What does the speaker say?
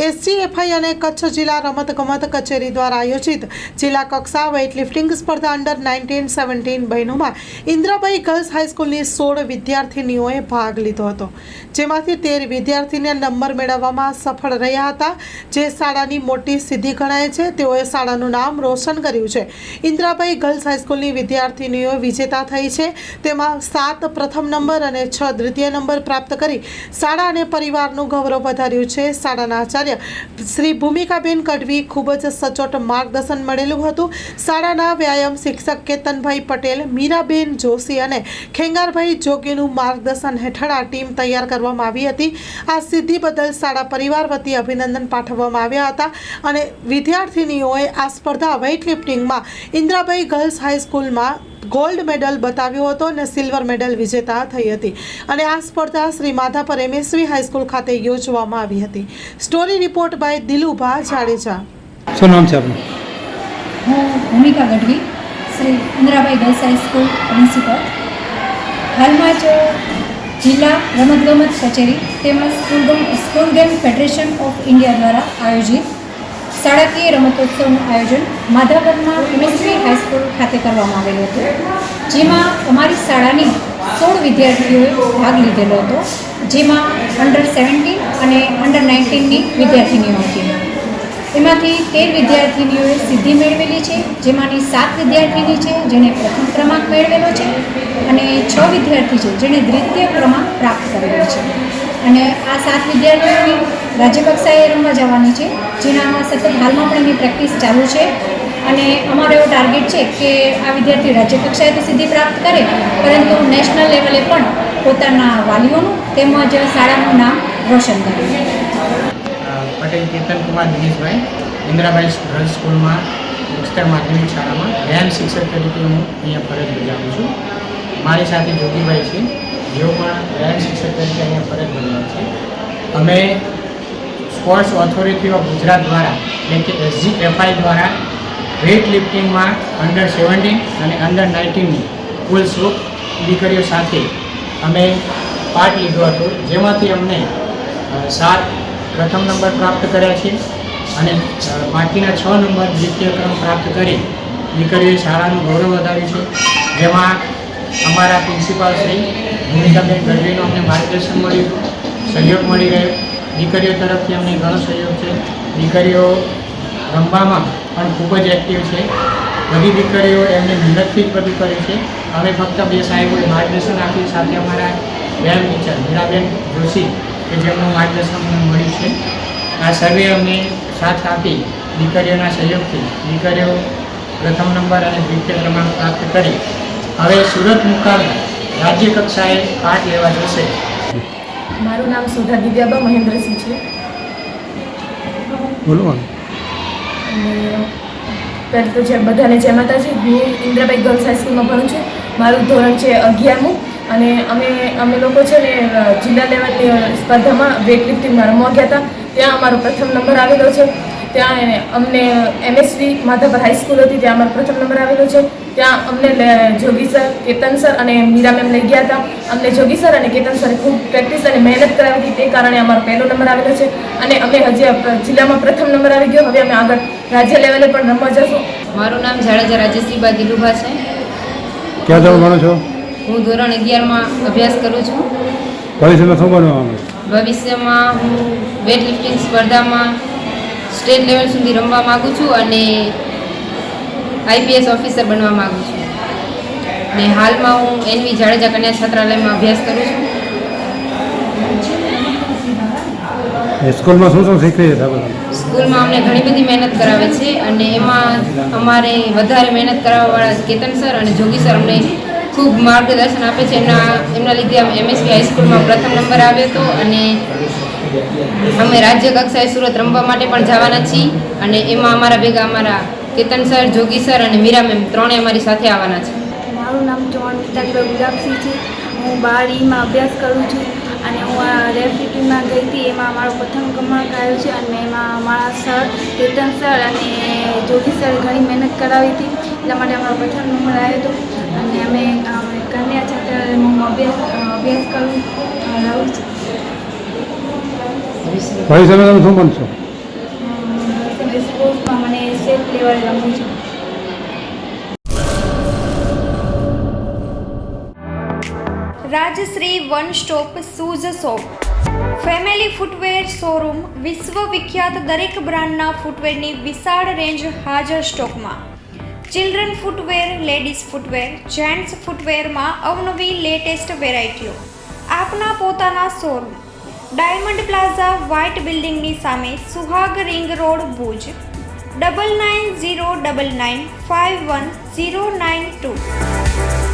SGFI અને કચ્છ જિલ્લા રમતગમત કચેરી દ્વારા આયોજિત જિલ્લા કક્ષા વેઇટલિફ્ટિંગ સ્પર્ધા અંડર 19-17 બહેનોમાં ઇન્દ્રાબાઈ ગર્લ્સ હાઈસ્કૂલની 16 વિદ્યાર્થીનીઓએ ભાગ લીધો હતો, જેમાંથી 13 વિદ્યાર્થીને નંબર મેળવવામાં સફળ રહ્યા હતા, જે શાળાની મોટી સિદ્ધિ ગણાય છે. તેઓએ શાળાનું નામ રોશન કર્યું છે. ઇન્દ્રાબાઈ ગર્લ્સ હાઈસ્કૂલની વિદ્યાર્થીનીઓ વિજેતા થઈ છે. તેમાં 7 પ્રથમ નંબર અને 6 દ્વિતીય નંબર પ્રાપ્ત કરી શાળા અને પરિવારનું ગૌરવ વધાર્યું છે. શાળાના આચાર્ય શ્રી ભૂમિકાબેન કડવી ખૂબ જ સચોટ માર્ગદર્શન મળેલું હતું. શાળાના વ્યાયામ શિક્ષક કેતનભાઈ પટેલ, મીરાબેન જોશી અને ખેંગારભાઈ જોગીનું માર્ગદર્શન હેઠળ આ ટીમ તૈયાર કરવામાં આવી હતી. આ સિદ્ધિ બદલ શાળા પરિવાર વતી અભિનંદન પાઠવવામાં આવ્યા હતા અને વિદ્યાર્થીનીઓએ આ સ્પર્ધા વેઇટલિફ્ટિંગમાં ઇન્દ્રાબાઈ ગર્લ્સ હાઈસ્કૂલમાં ગોલ્ડ મેડલ બતાવ્યો હતો અને સિલ્વર મેડલ વિજેતા થઈ હતી અને આ સ્પર્ધા શ્રી માધાપર MSV હાઈસ્કૂલ ખાતે યોજવામાં આવી હતી. Story report by Dilubha Jadeja. શું નામ છે આપનું? હું Bhumika Gadhvi, Shri Indrabai girls high school principal. હાલમાં જ જિલ્લા રમતગમત કચેરી તેમજ school game federation of India દ્વારા આયોજિત શાળાકીય રમતોત્સવનું આયોજન માધાપરમાં MSV હાઈસ્કૂલ ખાતે કરવામાં આવેલું હતું, જેમાં અમારી શાળાની 16 વિદ્યાર્થીઓએ ભાગ લીધેલો હતો, જેમાં અંડર 17 અને અંડર 19ની વિદ્યાર્થીનીઓ હતી. એમાંથી 13 વિદ્યાર્થીનીઓએ સિદ્ધિ મેળવેલી છે, જેમાંની 7 વિદ્યાર્થીની છે જેણે પ્રથમ ક્રમાંક મેળવેલો છે અને 6 વિદ્યાર્થી છે જેણે દ્વિતીય ક્રમાંક પ્રાપ્ત કરેલો છે. અને આ 7 વિદ્યાર્થીઓની રાજ્યકક્ષાએ રમવા જવાની છે, જેનામાં સતત હાલમાં પણ એની પ્રેક્ટિસ ચાલુ છે અને અમારો એવો ટાર્ગેટ છે કે આ વિદ્યાર્થી રાજ્યકક્ષાએ તો સિદ્ધિ પ્રાપ્ત કરે, પરંતુ નેશનલ લેવલે પણ પોતાના વાલીઓનું તેમજ શાળાનું નામ રોશન કરે. પટેલ કેતનકુમાર દિનેશભાઈ, ઇન્દ્રાબાઈ ગર્લ્સ સ્કૂલમાં ઉચ્ચતર માધ્યમિક શાળામાં વ્યાયામ શિક્ષક તરીકે હું અહીંયા ફરજ બજાવું છું. મારી સાથે જોગીભાઈ છે, જેઓ પણ વ્યાયામ શિક્ષક તરીકે અહીંયા ફરજ બજાવે છે. અમે સ્પોર્ટ્સ ઓથોરિટી ઓફ ગુજરાત દ્વારા એટલે કે SGFI દ્વારા વેઇટ લિફ્ટિંગમાં અંડર 17 અને અંડર 19ની કુલ 16 દીકરીઓ સાથે અમે પાર્ટ લીધો હતો, જેમાંથી અમને 7 પ્રથમ નંબર પ્રાપ્ત કર્યા છે અને બાકીના 6 નંબર દ્વિતીય ક્રમ પ્રાપ્ત કરી દીકરીઓએ શાળાનું ગૌરવ વધાર્યું છે. જેમાં અમારા પ્રિન્સિપાલ શ્રી ભૂમિકાબેન ગઢવીનું અમને માર્ગદર્શન મળ્યું, સહયોગ મળી રહ્યો. દીકરીઓ તરફથી અમને ઘણો સહયોગ છે. દીકરીઓ રમવામાં પણ ખૂબ જ એક્ટિવ છે. બધી દીકરીઓ એમને મહેનતથી જ બધું કર્યું છે. અમે ફક્ત 2 સાહેબોએ માર્ગદર્શન આપ્યું, સાથે અમારા વ્યાયામ ટીચર મીરાબેન જોશી કે જેમનું માર્ગદર્શન અમને મળ્યું છે. આ સર્વે અમને સાથ આપી દીકરીઓના સહયોગથી દીકરીઓ પ્રથમ નંબર અને દ્વિતીય ક્રમાંક પ્રાપ્ત કરી હવે સુરત મુકામે રાજ્ય કક્ષાએ પાઠ લેવા જશે. મારું નામ સુધા દિવ્યાબા મહેન્દ્રસિંહ છે બોલો. અને પહેલાં તો જે બધાને જય માતાજી. હું ઇન્દ્રાબાઈ ગર્લ્સ હાઈસ્કૂલમાં ભણું છું. મારું ધોરણ છે 11મું અને અમે લોકો છે ને જિલ્લા લેવલની સ્પર્ધામાં વેઇટલિફ્ટિંગમાં રમવા ગયા હતા. ત્યાં અમારો પ્રથમ નંબર આવેલો છે. ત્યાં અમને MSV માધાપર હાઈસ્કૂલ હતી, ત્યાં અમારો પ્રથમ નંબર આવેલો છે. ત્યાં અમને જોગી સર, કેતન સર અને મીરા મેમ લઈ ગયા હતા. અમને જોગી સર અને કેતન સરે ખૂબ પ્રેક્ટિસ અને મહેનત કરાવી હતી, તે કારણે અમારો પહેલો નંબર આવેલો છે અને અમે હજી જિલ્લામાં પ્રથમ નંબર આવી ગયો. હવે અમે આગળ રાજ્ય લેવલે પણ રમવા જશું. મારું નામ જાડેજા રાજેશ્રીબા દિલુભા છે. ક્યાં ધોરણ ભણો છો? હું ધોરણ 11માં અભ્યાસ કરું છું. ભવિષ્યમાં શું બનવા માંગો? ભવિષ્યમાં હું વેઇટલિફ્ટિંગ સ્પર્ધામાં સ્ટેટ લેવલ સુધી રમવા માગું છું અને IPS ઓફિસર બનવા માગું છું. ને હાલમાં હું NV જાડેજા કન્યા છાત્રાલયમાં અભ્યાસ કરું છું. સ્કૂલમાં શું શું શીખવી છે? સ્કૂલમાં અમને ઘણી બધી મહેનત કરાવે છે અને એમાં અમારે વધારે મહેનત કરાવવાવાળા કેતન સર અને જોગી સર અમને ખૂબ માર્ગદર્શન આપે છે. એમના લીધે MSV હાઈસ્કૂલમાં પ્રથમ નંબર આવ્યો હતો અને અમે રાજ્ય કક્ષાએ સુરત રમવા માટે પણ જવાના છીએ અને એમાં અમારા ભેગા અમારા કેતન સર, જોગી સર અને મીરા મેમ ત્રણેય અમારી સાથે આવવાના છે. મારું નામ ચૌહાણ મિતાલીબા ગુલાબસિંહ છે. હું 12ઈમાં અભ્યાસ કરું છું અને હું આ વેઇટલિફ્ટિંગમાં ગઈ હતી. એમાં મારો પ્રથમ ક્રમાંક આવ્યો છે અને એમાં મારા સર કેતન સર અને જોગી સર ઘણી મહેનત કરાવી હતી, એટલા માટે અમારો પ્રથમ નંબર આવ્યો હતો. અને અમે કન્યા છાત્રાલયમાં અભ્યાસ કરું છું. ભવિષ્યમાં તમે શું બનશો? Rajshree one stop shoes shop, family footwear showroom, વિશ્વવિખ્યાત દરેક બ્રાન્ડના ફૂટવેરની વિશાળ રેન્જ હાજર સ્ટોકમાં. Children footwear, ladies footwear, gents ફૂટવેરમાં અવનવી લેટેસ્ટ વેરાયટીઓ. આપના પોતાના શોરૂમ ડાયમંડ પ્લાઝા, વ્હાઇટ બિલ્ડિંગની સામે, સુહાગ રિંગ રોડ, ભુજ. 9909951092.